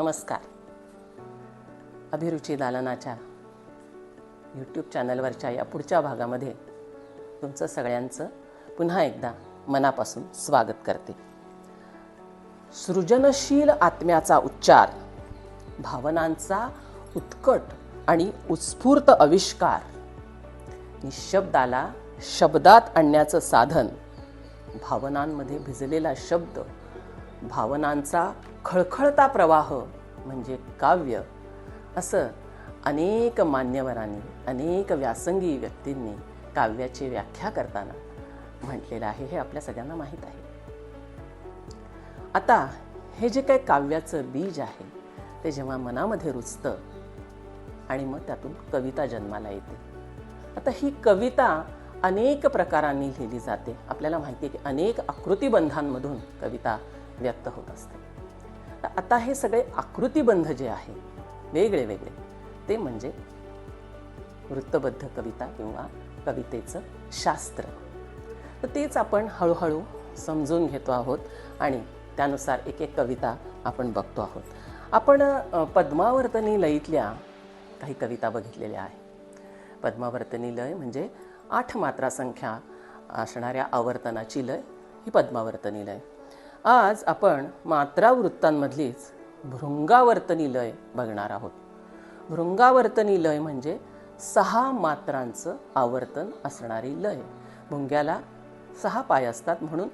नमस्कार. अभिरुची दालनाच्या यूट्यूब चॅनलवरच्या या पुढच्या भागामध्ये तुमचं सगळ्यांचं पुन्हा एकदा मनापासून स्वागत करते. सृजनशील आत्म्याचा उच्चार, भावनांचा उत्कट आणि उत्स्फूर्त आविष्कार, निशब्दाला शब्दात आणण्याचं साधन, भावनांमध्ये भिजलेला शब्द, भावनांचा खळखळता प्रवाह म्हणजे काव्य, असं अनेक मान्यवरांनी, अनेक व्यासंगी व्यक्तींनी काव्याची व्याख्या करताना म्हटलेलं आहे. हे आपल्या सगळ्यांना माहीत आहे. आता हे जे काही काव्याचं बीज आहे ते जेव्हा मनामध्ये रुजतं आणि मग त्यातून कविता जन्माला येते. आता ही कविता अनेक प्रकारांनी लिहिली जाते. आपल्याला माहिती आहे की अनेक आकृतिबंधांमधून कविता व्यक्त होत असते. आता हे सगळे आकृतिबंध जे आहे वेगळे वेगळे, ते म्हणजे वृत्तबद्ध कविता किंवा कवितेचं शास्त्र. तर तेच आपण हळूहळू समजून घेतो आहोत आणि त्यानुसार एक एक कविता आपण बघतो आहोत. आपण पद्मावर्तनी लयीतल्या काही कविता बघितलेल्या आहे. पद्मावर्तनी लय म्हणजे 8 मात्रा संख्या असणाऱ्या आवर्तनाची लय ही पद्मावर्तनी लय. आज आपण मात्रावृत्तांमधलीच भृंगावर्तनी लय बघणार आहोत. भृंगावर्तनी लय म्हणजे 6 मात्रांचं आवर्तन असणारी लय. भुंग्याला 6 पाय असतात म्हणून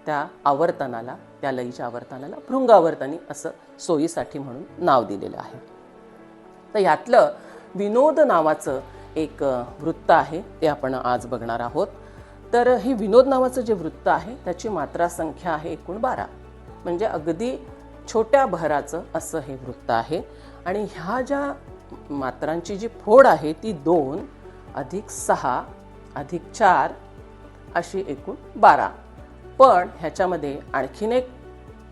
त्या आवर्तनाला, त्या लयीच्या आवर्तनाला भृंगावर्तनी असं सोयीसाठी म्हणून नाव दिलेलं आहे. तर यातलं विनोद नावाचं एक वृत्त आहे ते आपण आज बघणार आहोत. तर ही विनोद नावाचं जे वृत्त आहे त्याची मात्रा संख्या आहे एकूण 12, म्हणजे अगदी छोट्या भराचं असं हे वृत्त आहे. आणि ह्या ज्या मात्रांची जी फोड आहे ती 2 + 6 + 4 अशी एकूण 12. पण ह्याच्यामध्ये आणखीन एक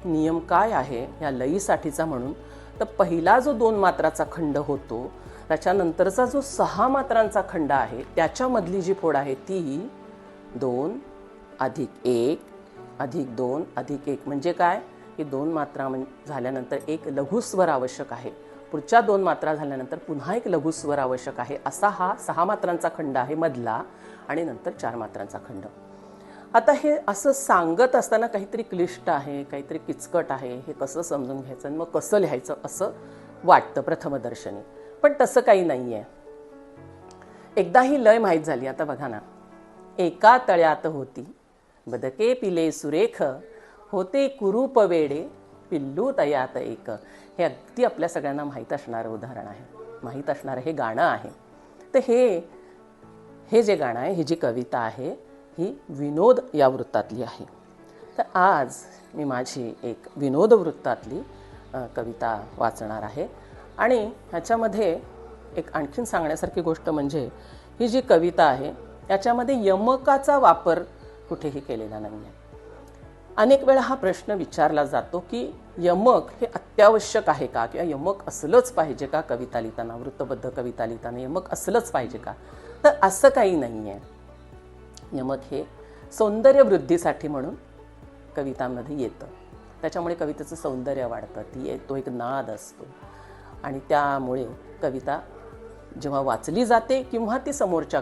नियम काय आहे ह्या लयीसाठीचा म्हणून, तर पहिला जो 2 मात्राचा खंड होतो त्याच्यानंतरचा जो 6 मात्रांचा खंड आहे त्याच्यामधली जी फोड आहे ती 2 + 1 + 2 + 1 म्हणजे काय की 2 मात्रा झाल्यानंतर एक लघुस्वर आवश्यक आहे, पुढच्या 2 मात्रा झाल्यानंतर पुन्हा एक लघुस्वर आवश्यक आहे, असा हा 6 मात्रांचा खंड आहे मधला, आणि नंतर 4 मात्रांचा खंड. आता हे असं सांगत असताना काहीतरी क्लिष्ट आहे, काहीतरी किचकट आहे, हे कसं समजून घ्यायचं आणि मग कसं लिहायचं असं वाटतं प्रथमदर्शनी. पण तसं काही नाही आहे. एकदा ही लय माहीत झाली. आता बघा ना, एका तळ्यात होती बदके पिले सुरेख, होते कुरूप वेडे पिल्लू तयात एक. हे अगदी आपल्या सगळ्यांना माहीत असणारं उदाहरण आहे, माहीत असणारं हे गाणं आहे. तर हे जे गाणं आहे, ही जी कविता आहे ही विनोद या वृत्तातली आहे. तर आज मी माझी एक विनोद वृत्तातली कविता वाचणार आहे. आणि ह्याच्यामध्ये एक आणखीन सांगण्यासारखी गोष्ट म्हणजे ही जी कविता आहे याच्यामध्ये यमकाचा वापर कुठेही केलेला नाही आहे. अनेक वेळा हा प्रश्न विचारला जातो की यमक हे अत्यावश्यक आहे का, किंवा यमक असलंच पाहिजे का कविता लिहिताना, वृत्तबद्ध कविता लिहिताना यमक असलंच पाहिजे का. तर असं काही नाही आहे. यमक हे सौंदर्यवृद्धीसाठी म्हणून कवितांमध्ये येतं. त्याच्यामुळे कवितेचं सौंदर्य वाढतं, तो एक नाद असतो. आणि त्यामुळे कविता जेव्हा वाचली जाते किंवा ती समोरच्या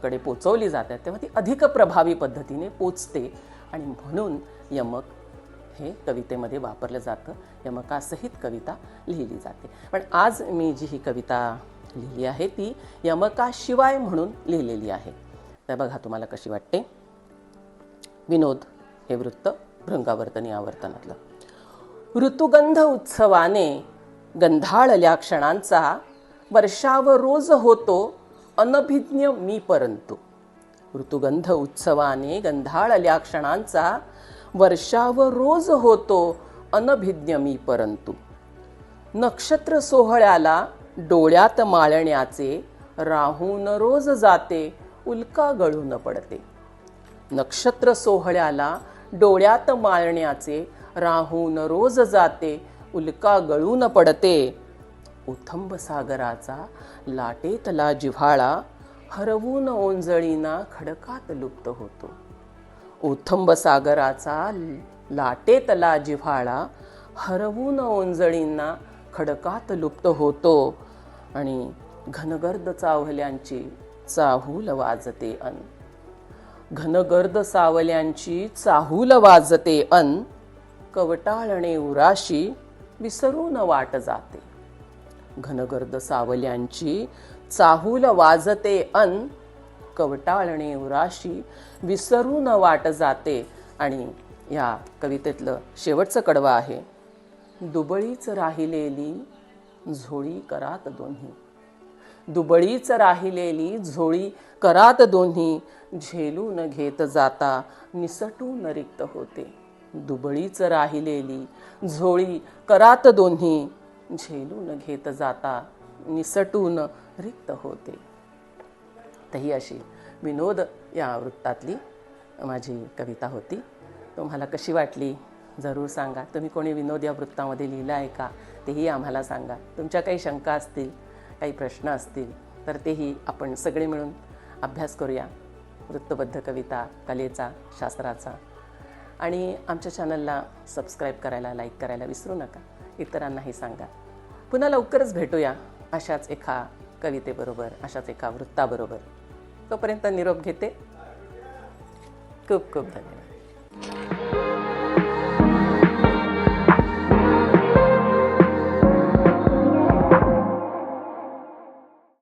कडे पोचवली जाते तेव्हा ती अधिक प्रभावी पद्धतीने पोचते. आणि म्हणून यमक हे कवितेमध्ये वापरलं जातं. यमकासहित कविता लिहिली जाते. पण आज मी जी ही कविता लिहिली आहे ती यमकाशिवाय म्हणून लिहिलेली आहे. तर बघा तुम्हाला कशी वाटते. विनोद हे वृत्त भृंगावर्तनी आवर्तनातलं. ऋतुगंध उत्सवाने गंधाळल्या क्षणांचा वर्षाव रोज होतो अनभिज्ञ मी परंतु. ऋतुगंध उत्सवाने गंधाळल्या क्षणांचा वर्षाव रोज होतो अनभिज्ञ मी परंतु. नक्षत्र सोहळ्याला डोळ्यात माळण्याचे राहून रोज जाते उल्का गळून पडते. नक्षत्र सोहळ्याला डोळ्यात माळण्याचे राहून रोज जाते उल्का गळून पडते. उथंब सागराचा लाटेतला जिव्हाळा हरवून ओंजळीना खडकात लुप्त होतो. ओथंब सागराचा लाटेतला जिव्हाळा हरवून ओंजळींना खडकात लुप्त होतो आणि घनगर्द चावल्यांची चाहूल वाजते अन. घनगर्द सावल्यांची चाहूल वाजते अन, कवटाळणे उराशी विसरून वाट जाते. घनगर्द सावल्यांची चाहूल वाजते अन, कवटाळणे उराशी विसरून वाट जाते. आणि या कवितेतलं शेवटचं कडवं आहे. दुबळीच राहिलेली झोळी करात दोन्ही. दुबळीच राहिलेली झोळी करात दोन्ही, झेलून घेत जाता निसटून रिक्त होते. दुबळीच राहिलेली झोळी करात दोन्ही, झेलून घेत जाता निसटून रिक्त होते. तर ही अशी विनोद या वृत्तातली माझी कविता होती. तुम्हाला कशी वाटली जरूर सांगा. तुम्ही कोणी विनोद या वृत्तामध्ये लिहिलं आहे का तेही आम्हाला सांगा. तुमच्या काही शंका असतील, काही प्रश्न असतील तर तेही आपण सगळे मिळून अभ्यास करूया वृत्तबद्ध कविता कलेचा, शास्त्राचा. आणि आमच्या चॅनलला सबस्क्राईब करायला, लाईक करायला विसरू नका. इतरांनाही सांगा. पुन्हा लवकरच भेटूया अशाच एका कवितेबरोबर, अशाच एका वृत्ताबरोबर. तोपर्यंत निरोप घेते. खूप खूप धन्यवाद.